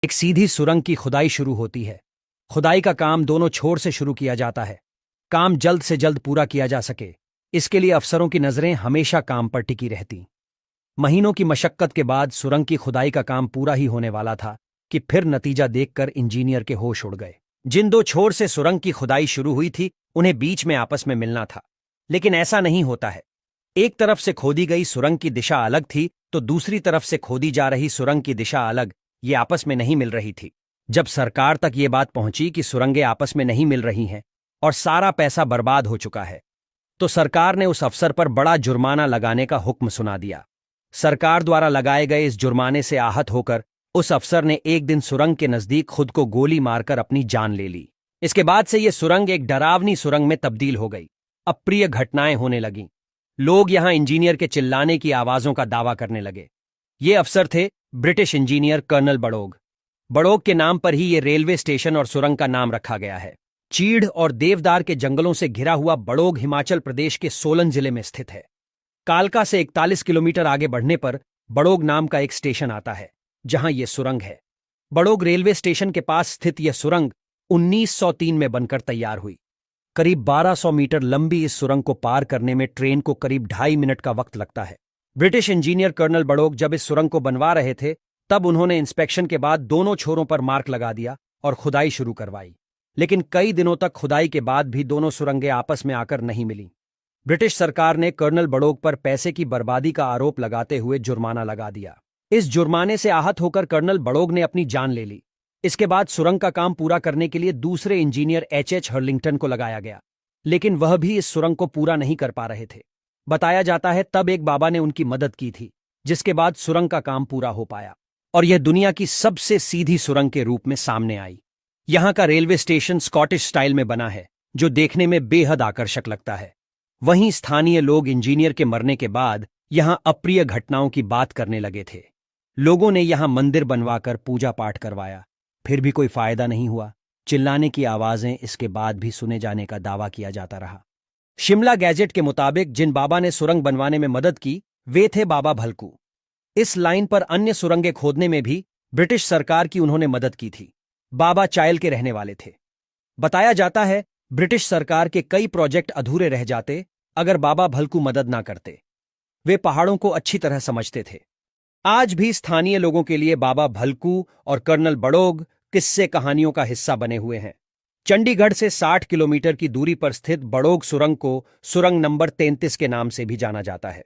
एक सीधी सुरंग की खुदाई शुरू होती है। खुदाई का काम दोनों छोर से शुरू किया जाता है। काम जल्द से जल्द पूरा किया जा सके, इसके लिए अफसरों की नजरें हमेशा काम पर टिकी रहती। महीनों की मशक्कत के बाद सुरंग की खुदाई का काम पूरा ही होने वाला था कि फिर नतीजा देखकर इंजीनियर के होश उड़ गए। जिन दो छोर से सुरंग की खुदाई शुरू हुई थी, उन्हें बीच में आपस में मिलना था, लेकिन ऐसा नहीं होता है। एक तरफ से खोदी गई सुरंग की दिशा अलग थी, तो दूसरी तरफ से खोदी जा रही सुरंग की दिशा अलग, ये आपस में नहीं मिल रही थी। जब सरकार तक ये बात पहुंची कि सुरंगें आपस में नहीं मिल रही हैं और सारा पैसा बर्बाद हो चुका है, तो सरकार ने उस अफसर पर बड़ा जुर्माना लगाने का हुक्म सुना दिया। सरकार द्वारा लगाए गए इस जुर्माने से आहत होकर उस अफसर ने एक दिन सुरंग के नजदीक खुद को गोली मारकर अपनी जान ले ली। इसके बाद से यह सुरंग एक डरावनी सुरंग में तब्दील हो गई। अप्रिय घटनाएं होने लगीं। लोग यहां इंजीनियर के चिल्लाने की आवाजों का दावा करने लगे। ये अफसर थे British engineer colonel Barog. Barog के नाम पर ही ये रेलवे स्टेशन और सुरंग का नाम रखा गया है। चीढ़ और देवदार के जंगलों से घिरा हुआ बड़ोग हिमाचल प्रदेश के सोलन जिले में स्थित है। कालका से 41 किलोमीटर आगे बढ़ने पर बड़ोग नाम का एक स्टेशन आता है, जहां यह सुरंग है। बड़ोग रेलवे स्टेशन के पास स्थित यह सुरंग 1903 में बनकर तैयार हुई। करीब 1200 मीटर लंबी इस सुरंग को पार करने में ट्रेन को करीब 2.5 मिनट का वक्त लगता है। ब्रिटिश इंजीनियर कर्नल बड़ोग जब इस सुरंग को बनवा रहे थे, तब उन्होंने इंस्पेक्शन के बाद दोनों छोरों पर मार्क लगा दिया और खुदाई शुरू करवाई। लेकिन कई दिनों तक खुदाई के बाद भी दोनों सुरंगें आपस में आकर नहीं मिली। ब्रिटिश सरकार ने कर्नल बड़ोग पर पैसे की बर्बादी का आरोप लगाते हुए जुर्माना लगा दिया। इस जुर्माने से आहत होकर कर्नल बड़ोग ने अपनी जान ले ली। इसके बाद सुरंग का काम पूरा करने के लिए दूसरे इंजीनियर एच हर्लिंगटन को लगाया गया, लेकिन वह भी इस सुरंग को पूरा नहीं कर पा रहे थे। बताया जाता है तब एक बाबा ने उनकी मदद की थी, जिसके बाद सुरंग का काम पूरा हो पाया और यह दुनिया की सबसे सीधी सुरंग के रूप में सामने आई। यहां का रेलवे स्टेशन स्कॉटिश स्टाइल में बना है, जो देखने में बेहद आकर्षक लगता है। वहीं स्थानीय लोग इंजीनियर के मरने के बाद यहां अप्रिय घटनाओं की बात करने लगे थे। लोगों ने यहां मंदिर बनवाकर पूजा पाठ करवाया, फिर भी कोई फायदा नहीं हुआ। चिल्लाने की आवाजें इसके बाद भी सुने जाने का दावा किया जाता रहा। शिमला गैजेट के मुताबिक जिन बाबा ने सुरंग बनवाने में मदद की, वे थे बाबा भलकू। इस लाइन पर अन्य सुरंगें खोदने में भी ब्रिटिश सरकार की उन्होंने मदद की थी। बाबा चायल के रहने वाले थे। बताया जाता है ब्रिटिश सरकार के कई प्रोजेक्ट अधूरे रह जाते अगर बाबा भलकू मदद ना करते। वे पहाड़ों को अच्छी तरह समझते थे। आज भी स्थानीय लोगों के लिए बाबा भलकू और कर्नल बड़ोग किस्से कहानियों का हिस्सा बने हुए हैं। चंडीगढ़ से 60 किलोमीटर की दूरी पर स्थित बड़ोग सुरंग को सुरंग नंबर 33 के नाम से भी जाना जाता है।